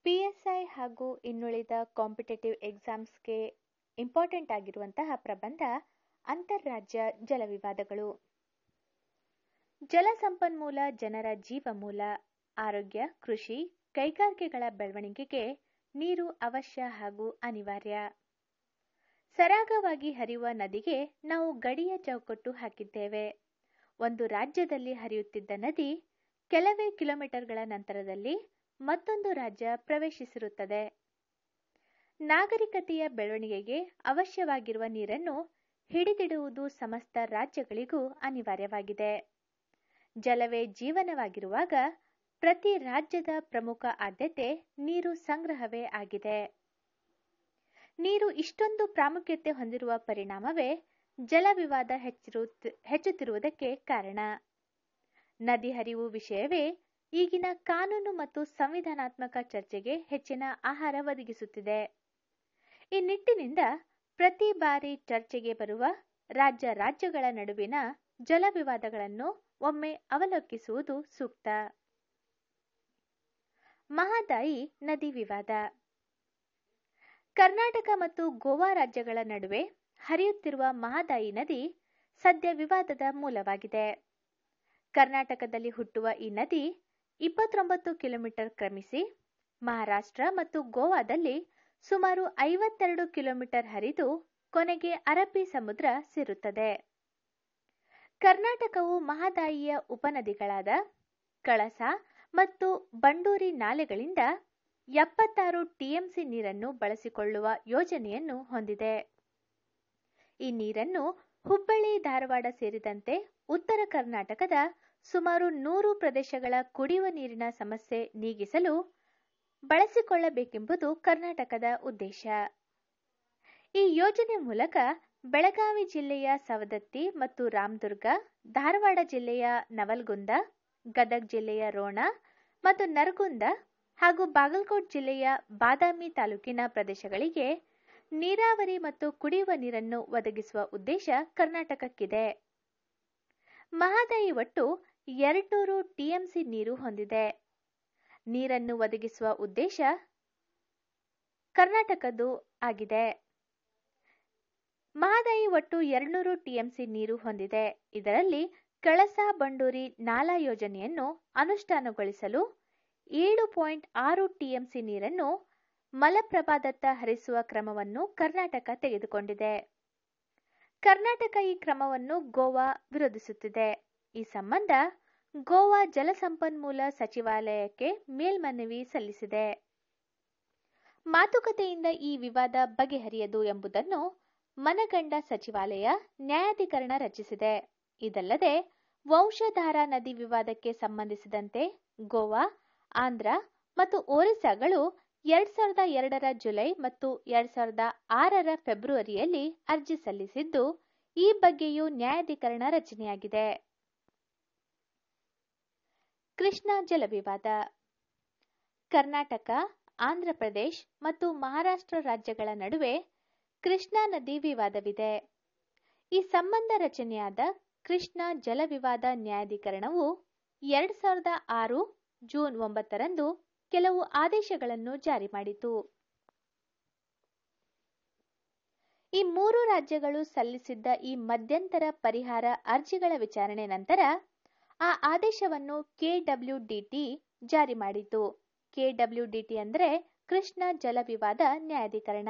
PSI ಹಾಗೂ ಇನ್ನುಳಿದ competitive ಎಕ್ಸಾಮ್ಸ್ಗೆ important ಆಗಿರುವಂತಹ ಪ್ರಬಂಧ ಅಂತಾರಾಜ್ಯ ಜಲವಿವಾದಗಳು. ಜಲಸಂಪನ್ಮೂಲ ಜನರ ಜೀವಮೂಲ, ಆರೋಗ್ಯ, ಕೃಷಿ, ಕೈಗಾರಿಕೆಗಳ ಬೆಳವಣಿಗೆಗೆ ನೀರು ಅವಶ್ಯ ಹಾಗೂ ಅನಿವಾರ್ಯ. ಸರಾಗವಾಗಿ ಹರಿಯುವ ನದಿಗೆ ನಾವು ಗಡಿಯ ಚೌಕಟ್ಟು ಹಾಕಿದ್ದೇವೆ. ಒಂದು ರಾಜ್ಯದಲ್ಲಿ ಹರಿಯುತ್ತಿದ್ದ ನದಿ ಕೆಲವೇ ಕಿಲೋಮೀಟರ್ಗಳ ನಂತರದಲ್ಲಿ ಮತ್ತೊಂದು ರಾಜ್ಯ ಪ್ರವೇಶಿಸಿರುತ್ತದೆ. ನಾಗರಿಕತೆಯ ಬೆಳವಣಿಗೆಗೆ ಅವಶ್ಯವಾಗಿರುವ ನೀರನ್ನು ಹಿಡಿದಿಡುವುದು ಸಮಸ್ತ ರಾಜ್ಯಗಳಿಗೂ ಅನಿವಾರ್ಯವಾಗಿದೆ. ಜಲವೇ ಜೀವನವಾಗಿರುವಾಗ ಪ್ರತಿ ರಾಜ್ಯದ ಪ್ರಮುಖ ಆದ್ಯತೆ ನೀರು ಸಂಗ್ರಹವೇ ಆಗಿದೆ. ನೀರು ಇಷ್ಟೊಂದು ಪ್ರಾಮುಖ್ಯತೆ ಹೊಂದಿರುವ ಪರಿಣಾಮವೇ ಜಲವಿವಾದ ಹೆಚ್ಚುತ್ತಿರುವುದಕ್ಕೆ ಕಾರಣ. ನದಿ ಹರಿವು ವಿಷಯವೇ ಈಗಿನ ಕಾನೂನು ಮತ್ತು ಸಂವಿಧಾನಾತ್ಮಕ ಚರ್ಚೆಗೆ ಹೆಚ್ಚಿನ ಆಹಾರ ಒದಗಿಸುತ್ತಿದೆ. ಈ ನಿಟ್ಟಿನಿಂದ ಪ್ರತಿ ಬಾರಿ ಚರ್ಚೆಗೆ ಬರುವ ರಾಜ್ಯಗಳ ನಡುವಿನ ಜಲವಿವಾದಗಳನ್ನು ಒಮ್ಮೆ ಅವಲೋಕಿಸುವುದು ಸೂಕ್ತ. ಮಹದಾಯಿ ನದಿ ವಿವಾದ. ಕರ್ನಾಟಕ ಮತ್ತು ಗೋವಾ ರಾಜ್ಯಗಳ ನಡುವೆ ಹರಿಯುತ್ತಿರುವ ಮಹದಾಯಿ ನದಿ ಸದ್ಯ ವಿವಾದದ ಮೂಲವಾಗಿದೆ. ಕರ್ನಾಟಕದಲ್ಲಿ ಹುಟ್ಟುವ ಈ ನದಿ 29 ಕಿಲೋಮೀಟರ್ ಕ್ರಮಿಸಿ ಮಹಾರಾಷ್ಟ್ರ ಮತ್ತು ಗೋವಾದಲ್ಲಿ ಸುಮಾರು 52 ಕಿಲೋಮೀಟರ್ ಹರಿದು ಕೊನೆಗೆ ಅರಬ್ಬಿ ಸಮುದ್ರ ಸೇರುತ್ತದೆ. ಕರ್ನಾಟಕವು ಮಹದಾಯಿಯ ಉಪನದಿಗಳಾದ ಕಳಸಾ ಮತ್ತು ಬಂಡೂರಿ ನಾಲೆಗಳಿಂದ 76 ಟಿಎಂಸಿ ನೀರನ್ನು ಬಳಸಿಕೊಳ್ಳುವ ಯೋಜನೆಯನ್ನು ಹೊಂದಿದೆ. ಈ ನೀರನ್ನು ಹುಬ್ಬಳ್ಳಿ, ಧಾರವಾಡ ಸೇರಿದಂತೆ ಉತ್ತರ ಕರ್ನಾಟಕದ ಸುಮಾರು 100 ಪ್ರದೇಶಗಳ ಕುಡಿಯುವ ನೀರಿನ ಸಮಸ್ಯೆ ನೀಗಿಸಲು ಬಳಸಿಕೊಳ್ಳಬೇಕೆಂಬುದು ಕರ್ನಾಟಕದ ಉದ್ದೇಶ. ಈ ಯೋಜನೆ ಮೂಲಕ ಬೆಳಗಾವಿ ಜಿಲ್ಲೆಯ ಸವದತ್ತಿ ಮತ್ತು ರಾಮದುರ್ಗ, ಧಾರವಾಡ ಜಿಲ್ಲೆಯ ನವಲಗುಂದ, ಗದಗ ಜಿಲ್ಲೆಯ ರೋಣ ಮತ್ತು ನರಗುಂದ ಹಾಗೂ ಬಾಗಲಕೋಟೆ ಜಿಲ್ಲೆಯ ಬಾದಾಮಿ ತಾಲೂಕಿನ ಪ್ರದೇಶಗಳಿಗೆ ನೀರಾವರಿ ಮತ್ತು ಕುಡಿಯುವ ನೀರನ್ನು ಒದಗಿಸುವ ಉದ್ದೇಶ ಕರ್ನಾಟಕಕ್ಕಿದೆ. ಮಹದಾಯಿ ಒಟ್ಟು 200 ಟಿಎಂಸಿ ನೀರು ಹೊಂದಿದೆ. ನೀರನ್ನು ಒದಗಿಸುವ ಉದ್ದೇಶ ಕರ್ನಾಟಕದ್ದು ಆಗಿದೆ. ಮಹದಾಯಿ ಒಟ್ಟು 200 ಟಿಎಂಸಿ ನೀರು ಹೊಂದಿದೆ. ಇದರಲ್ಲಿ ಕಳಸಾ ಬಂಡೂರಿ ನಾಲಾ ಯೋಜನೆಯನ್ನು ಅನುಷ್ಠಾನಗೊಳಿಸಲು 7.6 ಟಿಎಂಸಿ ನೀರನ್ನು ಮಲಪ್ರಭಾದತ್ತ ಹರಿಸುವ ಕ್ರಮವನ್ನು ಕರ್ನಾಟಕ ತೆಗೆದುಕೊಂಡಿದೆ. ಕರ್ನಾಟಕ ಈ ಕ್ರಮವನ್ನು ಗೋವಾ ವಿರೋಧಿಸುತ್ತಿದೆ. ಈ ಸಂಬಂಧ ಗೋವಾ ಜಲಸಂಪನ್ಮೂಲ ಸಚಿವಾಲಯಕ್ಕೆ ಮೇಲ್ಮನವಿ ಸಲ್ಲಿಸಿದೆ. ಮಾತುಕತೆಯಿಂದ ಈ ವಿವಾದ ಬಗೆಹರಿಯದು ಎಂಬುದನ್ನು ಮನಗಂಡ ಸಚಿವಾಲಯ ನ್ಯಾಯಾಧಿಕರಣ ರಚಿಸಿದೆ. ಇದಲ್ಲದೆ ವಂಶಧಾರಾ ನದಿ ವಿವಾದಕ್ಕೆ ಸಂಬಂಧಿಸಿದಂತೆ ಗೋವಾ, ಆಂಧ್ರ ಮತ್ತು ಒರಿಸ್ಸಾಗಳು 2002ರ ಜುಲೈ ಮತ್ತು 2006ರ ಫೆಬ್ರವರಿಯಲ್ಲಿ ಅರ್ಜಿ ಸಲ್ಲಿಸಿದ್ದು, ಈ ಬಗ್ಗೆಯೂ ನ್ಯಾಯಾಧಿಕರಣ ರಚನೆಯಾಗಿದೆ. ಕೃಷ್ಣಾ ಜಲವಿವಾದ. ಕರ್ನಾಟಕ, ಆಂಧ್ರಪ್ರದೇಶ ಮತ್ತು ಮಹಾರಾಷ್ಟ್ರ ರಾಜ್ಯಗಳ ನಡುವೆ ಕೃಷ್ಣಾ ನದಿ ವಿವಾದವಿದೆ. ಈ ಸಂಬಂಧ ರಚನೆಯಾದ ಕೃಷ್ಣಾ ಜಲವಿವಾದ ನ್ಯಾಯಾಧಿಕರಣವು 2006 ಜೂನ್ 9ರಂದು ಕೆಲವು ಆದೇಶಗಳನ್ನು ಜಾರಿ ಮಾಡಿತು. ಈ 3 ರಾಜ್ಯಗಳು ಸಲ್ಲಿಸಿದ್ದ ಈ ಮಧ್ಯಂತರ ಪರಿಹಾರ ಅರ್ಜಿಗಳ ವಿಚಾರಣೆ ನಂತರ ಆ ಆದೇಶವನ್ನು ಕೆಡಬ್ಲ್ಯೂಡಿಟಿ ಜಾರಿ ಮಾಡಿತು. ಕೆಡಬ್ಲ್ಯೂಡಿಟಿ ಅಂದರೆ ಕೃಷ್ಣಾ ಜಲವಿವಾದ ನ್ಯಾಯಾಧಿಕರಣ.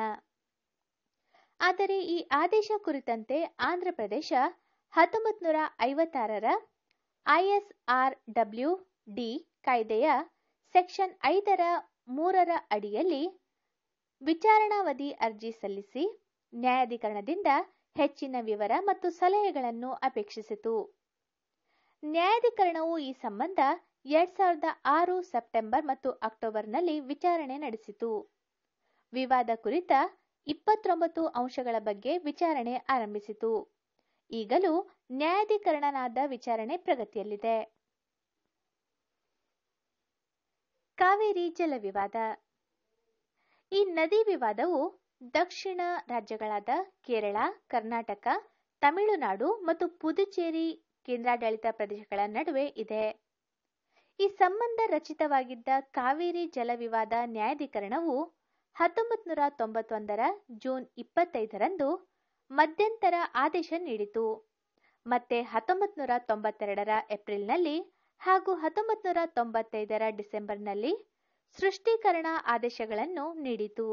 ಆದರೆ ಈ ಆದೇಶ ಕುರಿತಂತೆ ಆಂಧ್ರಪ್ರದೇಶ 1956ರ ಐಎಸ್ಆರ್ಡಬ್ಲ್ಯೂಡಿ ಕಾಯ್ದೆಯ ಸೆಕ್ಷನ್ 5ರ 3ರ ಅಡಿಯಲ್ಲಿ ವಿಚಾರಣಾವಧಿ ಅರ್ಜಿ ಸಲ್ಲಿಸಿ ನ್ಯಾಯಾಧಿಕರಣದಿಂದ ಹೆಚ್ಚಿನ ವಿವರ ಮತ್ತು ಸಲಹೆಗಳನ್ನು ಅಪೇಕ್ಷಿಸಿತು. ನ್ಯಾಯಾಧಿಕರಣವು ಈ ಸಂಬಂಧ 2006 ಸೆಪ್ಟೆಂಬರ್ ಮತ್ತು ಅಕ್ಟೋಬರ್ನಲ್ಲಿ ವಿಚಾರಣೆ ನಡೆಸಿತು. ವಿವಾದ ಕುರಿತ 29 ಅಂಶಗಳ ಬಗ್ಗೆ ವಿಚಾರಣೆ ಆರಂಭಿಸಿತು. ಈಗಲೂ ನ್ಯಾಯಾಧಿಕರಣದ ವಿಚಾರಣೆ ಪ್ರಗತಿಯಲ್ಲಿದೆ. ಕಾವೇರಿ ಜಲವಿವಾದ. ಈ ನದಿ ವಿವಾದವು ದಕ್ಷಿಣ ರಾಜ್ಯಗಳಾದ ಕೇರಳ, ಕರ್ನಾಟಕ, ತಮಿಳುನಾಡು ಮತ್ತು ಪುದುಚೇರಿ ಕೇಂದ್ರಾಡಳಿತ ಪ್ರದೇಶಗಳ ನಡುವೆ ಇದೆ. ಈ ಸಂಬಂಧ ರಚಿತವಾಗಿದ್ದ ಕಾವೇರಿ ಜಲ ವಿವಾದ ನ್ಯಾಯಾಧಿಕರಣವು 1991 ಜೂನ್ 25ರಂದು ಮಧ್ಯಂತರ ಆದೇಶ ನೀಡಿತು. ಮತ್ತೆ 1992 ಏಪ್ರಿಲ್ನಲ್ಲಿ ಹಾಗೂ 1995 ಡಿಸೆಂಬರ್ನಲ್ಲಿ ಸೃಷ್ಟೀಕರಣ ಆದೇಶಗಳನ್ನು ನೀಡಿತು.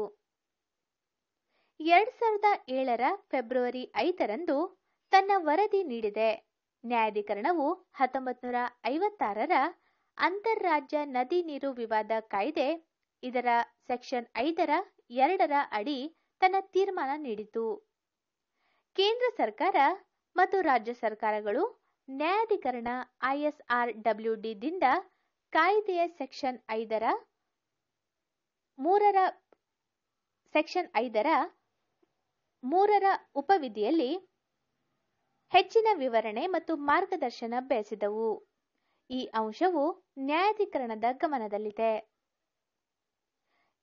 2007 ಫೆಬ್ರವರಿ 5ರಂದು ತನ್ನ ವರದಿ ನೀಡಿದೆ. ನ್ಯಾಯಾಧಿಕರಣವು 1956 ಅಂತಾರಾಜ್ಯ ನದಿ ನೀರು ವಿವಾದ ಕಾಯ್ದೆ ಇದರ ಸೆಕ್ಷನ್ 5(2) ಅಡಿ ತನ್ನ ತೀರ್ಮಾನ ನೀಡಿತು. ಕೇಂದ್ರ ಸರ್ಕಾರ ಮತ್ತು ರಾಜ್ಯ ಸರ್ಕಾರಗಳು ನ್ಯಾಯಾಧಿಕರಣ ISRWD ದಿಂದ ಕಾಯ್ದೆಯ ಸೆಕ್ಷನ್ 5(3) ಉಪವಿಧಿಯಲ್ಲಿ ಹೆಚ್ಚಿನ ವಿವರಣೆ ಮತ್ತು ಮಾರ್ಗದರ್ಶನ ಬಯಸಿದವು. ಈ ಅಂಶವು ನ್ಯಾಯಾಧಿಕರಣದ ಗಮನದಲ್ಲಿದೆ.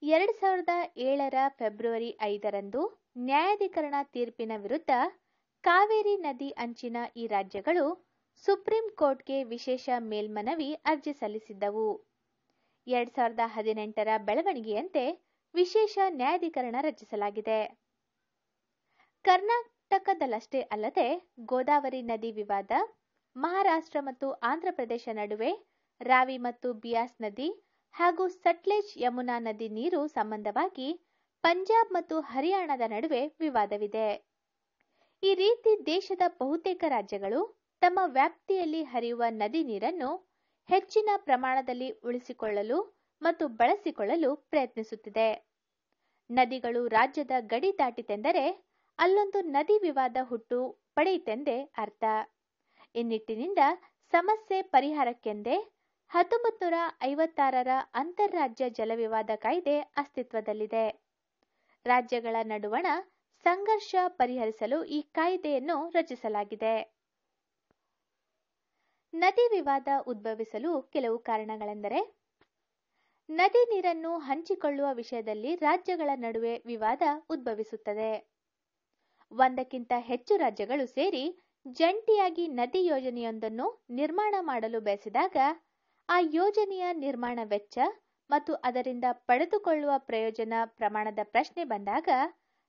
2007 ಫೆಬ್ರವರಿ 5ರಂದು ನ್ಯಾಯಾಧಿಕರಣ ತೀರ್ಪಿನ ವಿರುದ್ಧ ಕಾವೇರಿ ನದಿ ಅಂಚಿನ ಈ ರಾಜ್ಯಗಳು ಸುಪ್ರೀಂ ಕೋರ್ಟ್ಗೆ ವಿಶೇಷ ಮೇಲ್ಮನವಿ ಅರ್ಜಿ ಸಲ್ಲಿಸಿದ್ದವು. 2018 ಬೆಳವಣಿಗೆಯಂತೆ ವಿಶೇಷ ನ್ಯಾಯಾಧಿಕರಣ ರಚಿಸಲಾಗಿದೆ. ಕರ್ನಾಟಕದಲ್ಲಷ್ಟೇ ಅಲ್ಲದೆ ಗೋದಾವರಿ ನದಿ ವಿವಾದ, ಮಹಾರಾಷ್ಟ್ರ ಮತ್ತು ಆಂಧ್ರಪ್ರದೇಶ ನಡುವೆ ರಾವಿ ಮತ್ತು ಬಿಯಾಸ್ ನದಿ ಹಾಗೂ ಸಟ್ಲೆಜ್ ಯಮುನಾ ನದಿ ನೀರು ಸಂಬಂಧವಾಗಿ ಪಂಜಾಬ್ ಮತ್ತು ಹರಿಯಾಣದ ನಡುವೆ ವಿವಾದವಿದೆ. ಈ ರೀತಿ ದೇಶದ ಬಹುತೇಕ ರಾಜ್ಯಗಳು ತಮ್ಮ ವ್ಯಾಪ್ತಿಯಲ್ಲಿ ಹರಿಯುವ ನದಿ ನೀರನ್ನು ಹೆಚ್ಚಿನ ಪ್ರಮಾಣದಲ್ಲಿ ಉಳಿಸಿಕೊಳ್ಳಲು ಮತ್ತು ಬಳಸಿಕೊಳ್ಳಲು ಪ್ರಯತ್ನಿಸುತ್ತಿದೆ. ನದಿಗಳು ರಾಜ್ಯದ ಗಡಿ ದಾಟಿತೆಂದರೆ ಅಲ್ಲೊಂದು ನದಿ ವಿವಾದ ಹುಟ್ಟು ಪಡೆಯಿತೆಂದೇ ಅರ್ಥ. ಈ ನಿಟ್ಟಿನಿಂದ ಸಮಸ್ಯೆ ಪರಿಹಾರಕ್ಕೆಂದೇ 1956 ಅಂತಾರಾಜ್ಯ ಜಲವಿವಾದ ಕಾಯ್ದೆ ಅಸ್ತಿತ್ವದಲ್ಲಿದೆ. ರಾಜ್ಯಗಳ ನಡುವಣ ಸಂಘರ್ಷ ಪರಿಹರಿಸಲು ಈ ಕಾಯ್ದೆಯನ್ನು ರಚಿಸಲಾಗಿದೆ. ನದಿ ವಿವಾದ ಉದ್ಭವಿಸಲು ಕೆಲವು ಕಾರಣಗಳೆಂದರೆ, ನದಿ ನೀರನ್ನು ಹಂಚಿಕೊಳ್ಳುವ ವಿಷಯದಲ್ಲಿ ರಾಜ್ಯಗಳ ನಡುವೆ ವಿವಾದ ಉದ್ಭವಿಸುತ್ತದೆ. ಒಂದಕ್ಕಿಂತ ಹೆಚ್ಚು ರಾಜ್ಯಗಳು ಸೇರಿ ಜಂಟಿಯಾಗಿ ನದಿ ಯೋಜನೆಯೊಂದನ್ನು ನಿರ್ಮಾಣ ಮಾಡಲು ಬಯಸಿದಾಗ ಆ ಯೋಜನೆಯ ನಿರ್ಮಾಣ ವೆಚ್ಚ ಮತ್ತು ಅದರಿಂದ ಪಡೆದುಕೊಳ್ಳುವ ಪ್ರಯೋಜನ ಪ್ರಮಾಣದ ಪ್ರಶ್ನೆ ಬಂದಾಗ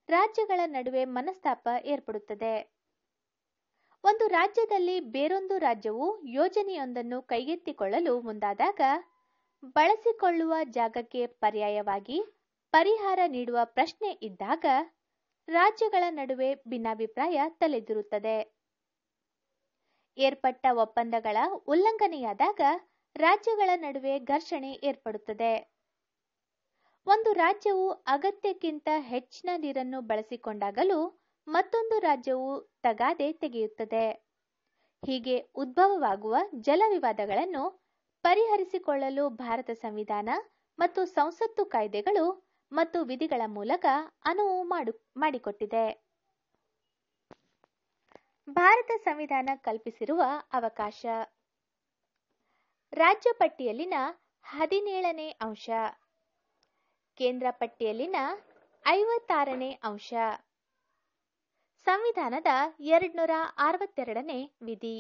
ರಾಜ್ಯಗಳ ನಡುವೆ ಮನಸ್ತಾಪ ಏರ್ಪಡುತ್ತದೆ. ಒಂದು ರಾಜ್ಯದಲ್ಲಿ ಬೇರೊಂದು ರಾಜ್ಯವು ಯೋಜನೆಯೊಂದನ್ನು ಕೈಗೆತ್ತಿಕೊಳ್ಳಲು ಮುಂದಾದಾಗ ಬಳಸಿಕೊಳ್ಳುವ ಜಾಗಕ್ಕೆ ಪರ್ಯಾಯವಾಗಿ ಪರಿಹಾರ ನೀಡುವ ಪ್ರಶ್ನೆ ಇದ್ದಾಗ ರಾಜ್ಯಗಳ ನಡುವೆ ಭಿನ್ನಾಭಿಪ್ರಾಯ ತಲೆದೂರುತ್ತದೆ. ಏರ್ಪಟ್ಟ ಒಪ್ಪಂದಗಳ ಉಲ್ಲಂಘನೆಯಾದಾಗ ರಾಜ್ಯಗಳ ನಡುವೆ ಘರ್ಷಣೆ ಏರ್ಪಡುತ್ತದೆ. ಒಂದು ರಾಜ್ಯವು ಅಗತ್ಯಕ್ಕಿಂತ ಹೆಚ್ಚಿನ ನೀರನ್ನು ಬಳಸಿಕೊಂಡಾಗಲೂ ಮತ್ತೊಂದು ರಾಜ್ಯವು ತಗಾದೆ ತೆಗೆಯುತ್ತದೆ. ಹೀಗೆ ಉದ್ಭವವಾಗುವ ಜಲ ವಿವಾದಗಳನ್ನು ಪರಿಹರಿಸಿಕೊಳ್ಳಲು ಭಾರತ ಸಂವಿಧಾನ ಮತ್ತು ಸಂಸತ್ತು ಕಾಯ್ದೆಗಳು ಮತ್ತು ವಿಧಿಗಳ ಮೂಲಕ ಅನುವು ಮಾಡಿಕೊಟ್ಟಿದೆ. ಭಾರತ ಸಂವಿಧಾನ ಕಲ್ಪಿಸಿರುವ ಅವಕಾಶ. ರಾಜ್ಯ ಪಟ್ಟಿಯಲ್ಲಿನ 17ನೇ ಅಂಶ, ಕೇಂದ್ರ ಪಟ್ಟಿಯಲ್ಲಿನ 56ನೇ ಅಂಶ, ಸಂವಿಧಾನದ 262ನೇ ವಿಧಿ.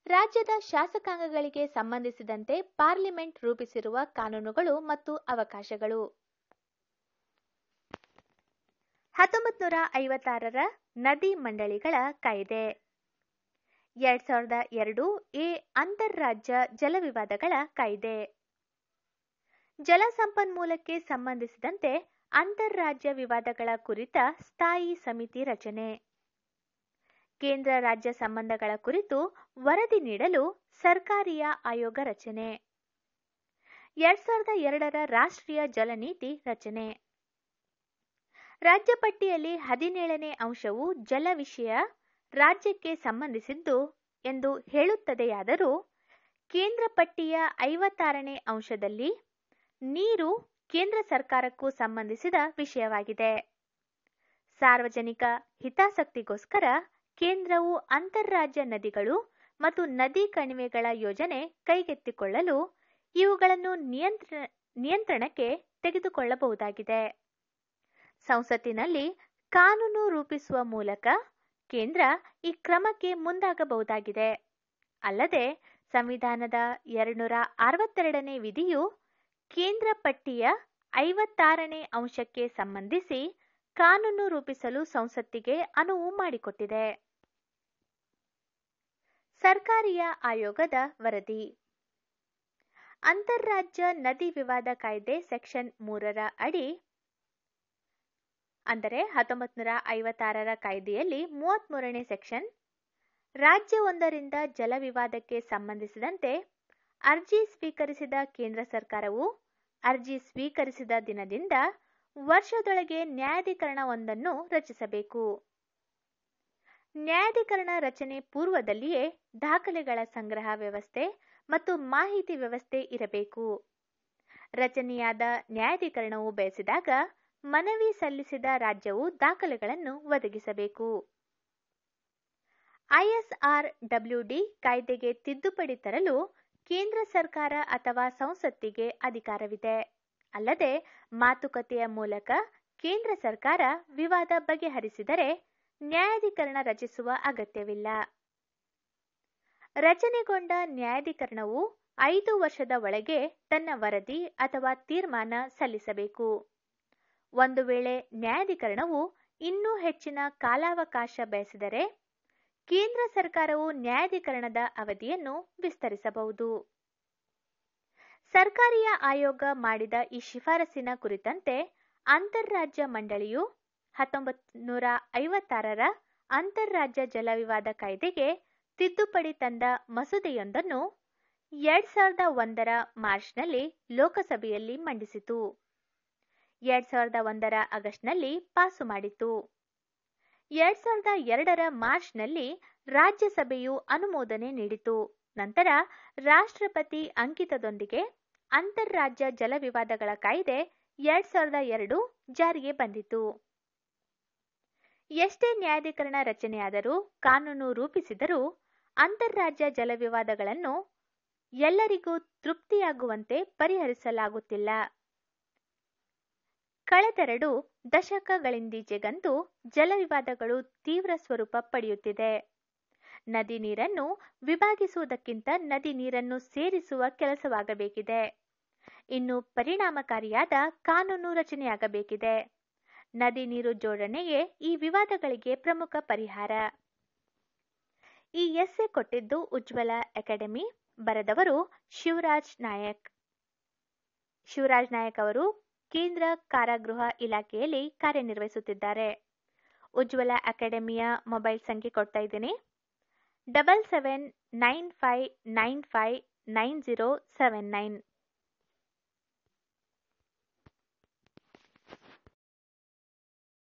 ರಾಜ್ಯದ ಶಾಸಕಾಂಗಗಳಿಗೆ ಸಂಬಂಧಿಸಿದಂತೆ ಪಾರ್ಲಿಮೆಂಟ್ ರೂಪಿಸಿರುವ ಕಾನೂನುಗಳು ಮತ್ತು ಅವಕಾಶಗಳು. 1956 ನದಿ ಮಂಡಳಿಗಳ ಕಾಯ್ದೆ. 2002 ಎ ಅಂತಾರಾಜ್ಯ ಜಲವಿವಾದಗಳ ಕಾಯ್ದೆ. ಜಲಸಂಪನ್ಮೂಲಕ್ಕೆ ಸಂಬಂಧಿಸಿದಂತೆ ಅಂತಾರಾಜ್ಯ ವಿವಾದಗಳ ಕುರಿತ ಸ್ಥಾಯಿ ಸಮಿತಿ ರಚನೆ. ಕೇಂದ್ರ ರಾಜ್ಯ ಸಂಬಂಧಗಳ ಕುರಿತು ವರದಿ ನೀಡಲು ಸರ್ಕಾರಿಯ ಆಯೋಗ ರಚನೆ. 2002 ರಾಷ್ಟ್ರೀಯ ಜಲ ನೀತಿ ರಚನೆ. ರಾಜ್ಯ ಪಟ್ಟಿಯಲ್ಲಿ 17ನೇ ಅಂಶವು ಜಲ ವಿಷಯ ರಾಜ್ಯಕ್ಕೆ ಸಂಬಂಧಿಸಿದ್ದು ಎಂದು ಹೇಳುತ್ತದೆಯಾದರೂ ಕೇಂದ್ರ ಪಟ್ಟಿಯ 56ನೇ ಅಂಶದಲ್ಲಿ ನೀರು ಕೇಂದ್ರ ಸರ್ಕಾರಕ್ಕೂ ಸಂಬಂಧಿಸಿದ ವಿಷಯವಾಗಿದೆ. ಸಾರ್ವಜನಿಕ ಹಿತಾಸಕ್ತಿಗೋಸ್ಕರ ಕೇಂದ್ರವು ಅಂತಾರಾಜ್ಯ ನದಿಗಳು ಮತ್ತು ನದಿ ಕಣಿವೆಗಳ ಯೋಜನೆ ಕೈಗೆತ್ತಿಕೊಳ್ಳಲು ಇವುಗಳನ್ನು ನಿಯಂತ್ರಣಕ್ಕೆ ತೆಗೆದುಕೊಳ್ಳಬಹುದಾಗಿದೆ. ಸಂಸತ್ತಿನಲ್ಲಿ ಕಾನೂನು ರೂಪಿಸುವ ಮೂಲಕ ಕೇಂದ್ರ ಈ ಕ್ರಮಕ್ಕೆ ಮುಂದಾಗಬಹುದಾಗಿದೆ. ಅಲ್ಲದೆ ಸಂವಿಧಾನದ 262ನೇ ವಿಧಿಯು ಕೇಂದ್ರ ಪಟ್ಟಿಯ 56ನೇ ಅಂಶಕ್ಕೆ ಸಂಬಂಧಿಸಿ ಕಾನೂನು ರೂಪಿಸಲು ಸಂಸತ್ತಿಗೆ ಅನುವು ಮಾಡಿಕೊಟ್ಟಿದೆ. ಸರ್ಕಾರಿಯ ಆಯೋಗದ ವರದಿ. ಅಂತಾರಾಜ್ಯ ನದಿ ವಿವಾದ ಕಾಯ್ದೆ ಸೆಕ್ಷನ್ 3ರ ಅಡಿ ಅಂದರೆ 1956ರ ಕಾಯ್ದೆಯಲ್ಲಿ 33ನೇ ಸೆಕ್ಷನ್ ರಾಜ್ಯವೊಂದರಿಂದ ಜಲ ವಿವಾದಕ್ಕೆ ಸಂಬಂಧಿಸಿದಂತೆ ಅರ್ಜಿ ಸ್ವೀಕರಿಸಿದ ಕೇಂದ್ರ ಸರ್ಕಾರವು ಅರ್ಜಿ ಸ್ವೀಕರಿಸಿದ ದಿನದಿಂದ ವರ್ಷದೊಳಗೆ ನ್ಯಾಯಾಧಿಕರಣವೊಂದನ್ನು ರಚಿಸಬೇಕು. ನ್ಯಾಯಾಧಿಕರಣ ರಚನೆ ಪೂರ್ವದಲ್ಲಿಯೇ ದಾಖಲೆಗಳ ಸಂಗ್ರಹ ವ್ಯವಸ್ಥೆ ಮತ್ತು ಮಾಹಿತಿ ವ್ಯವಸ್ಥೆ ಇರಬೇಕು. ರಚನೆಯಾದ ನ್ಯಾಯಾಧಿಕರಣವು ಬಯಸಿದಾಗ ಮನವಿ ಸಲ್ಲಿಸಿದ ರಾಜ್ಯವು ದಾಖಲೆಗಳನ್ನು ಒದಗಿಸಬೇಕು. ISRWD ಕಾಯ್ದೆಗೆ ತಿದ್ದುಪಡಿ ತರಲು ಕೇಂದ್ರ ಸರ್ಕಾರ ಅಥವಾ ಸಂಸತ್ತಿಗೆ ಅಧಿಕಾರವಿದೆ. ಅಲ್ಲದೆ ಮಾತುಕತೆಯ ಮೂಲಕ ಕೇಂದ್ರ ಸರ್ಕಾರ ವಿವಾದ ಬಗೆಹರಿಸಿದರೆ ನ್ಯಾಯಾಧಿಕರಣ ರಚಿಸುವ ಅಗತ್ಯವಿಲ್ಲ. ರಚನೆಗೊಂಡ ನ್ಯಾಯಾಧಿಕರಣವು 5 ವರ್ಷದ ಒಳಗೆ ತನ್ನ ವರದಿ ಅಥವಾ ತೀರ್ಮಾನ ಸಲ್ಲಿಸಬೇಕು. ಒಂದು ವೇಳೆ ನ್ಯಾಯಾಧಿಕರಣವು ಇನ್ನೂ ಹೆಚ್ಚಿನ ಕಾಲಾವಕಾಶ ಬಯಸಿದರೆ ಕೇಂದ್ರ ಸರ್ಕಾರವು ನ್ಯಾಯಾಧಿಕರಣದ ಅವಧಿಯನ್ನು ವಿಸ್ತರಿಸಬಹುದು. ಸರ್ಕಾರಿಯ ಆಯೋಗ ಮಾಡಿದ ಈ ಶಿಫಾರಸಿನ ಕುರಿತಂತೆ ಅಂತಾರಾಜ್ಯ ಮಂಡಳಿಯು 1956ರ ಅಂತಾರಾಜ್ಯ ಜಲವಿವಾದ ಕಾಯ್ದೆಗೆ ತಿದ್ದುಪಡಿ ತಂದ ಮಸೂದೆಯೊಂದನ್ನು 2001ರ ಮಾರ್ಚ್ನಲ್ಲಿ ಲೋಕಸಭೆಯಲ್ಲಿ ಮಂಡಿಸಿತು. 2001ರ ಆಗಸ್ಟ್ನಲ್ಲಿ ಪಾಸು ಮಾಡಿತು. 2002ರ ಮಾರ್ಚ್ನಲ್ಲಿ ರಾಜ್ಯಸಭೆಯು ಅನುಮೋದನೆ ನೀಡಿತು. ನಂತರ ರಾಷ್ಟ್ರಪತಿ ಅಂಕಿತದೊಂದಿಗೆ ಅಂತಾರಾಜ್ಯ ಜಲವಿವಾದಗಳ ಕಾಯ್ದೆ 2002 ಜಾರಿಗೆ ಬಂದಿತು. ಎಷ್ಟೇ ನ್ಯಾಯಾಧಿಕರಣ ರಚನೆಯಾದರೂ ಕಾನೂನು ರೂಪಿಸಿದರೂ ಅಂತಾರಾಜ್ಯ ಜಲವಿವಾದಗಳನ್ನು ಎಲ್ಲರಿಗೂ ತೃಪ್ತಿಯಾಗುವಂತೆ ಪರಿಹರಿಸಲಾಗುತ್ತಿಲ್ಲ. ಕಳೆದೆರಡು ದಶಕಗಳಿಂದೀಚೆಗಂತೂ ಜಲವಿವಾದಗಳು ತೀವ್ರ ಸ್ವರೂಪ ಪಡೆಯುತ್ತಿದೆ. ನದಿ ನೀರನ್ನು ವಿಭಾಗಿಸುವುದಕ್ಕಿಂತ ನದಿ ನೀರನ್ನು ಸೇರಿಸುವ ಕೆಲಸವಾಗಬೇಕಿದೆ. ಇನ್ನು ಪರಿಣಾಮಕಾರಿಯಾದ ಕಾನೂನು ರಚನೆಯಾಗಬೇಕಿದೆ. ನದಿ ನೀರು ಜೋಡಣೆಯೇ ಈ ವಿವಾದಗಳಿಗೆ ಪ್ರಮುಖ ಪರಿಹಾರ. ಈ ಎಸ್ಸೆ ಕೊಟ್ಟಿದ್ದು ಉಜ್ವಲ ಅಕಾಡೆಮಿ. ಬರೆದವರು ಶಿವರಾಜ್ ನಾಯಕ್. ಶಿವರಾಜ್ ನಾಯಕ್ ಅವರು ಕೇಂದ್ರ ಕಾರಾಗೃಹ ಇಲಾಖೆಯಲ್ಲಿ ಕಾರ್ಯನಿರ್ವಹಿಸುತ್ತಿದ್ದಾರೆ. ಉಜ್ವಲ ಅಕಾಡೆಮಿಯ ಮೊಬೈಲ್ ಸಂಖ್ಯೆ ಕೊಡ್ತಾ ಇದ್ದೀನಿ. 7795959079.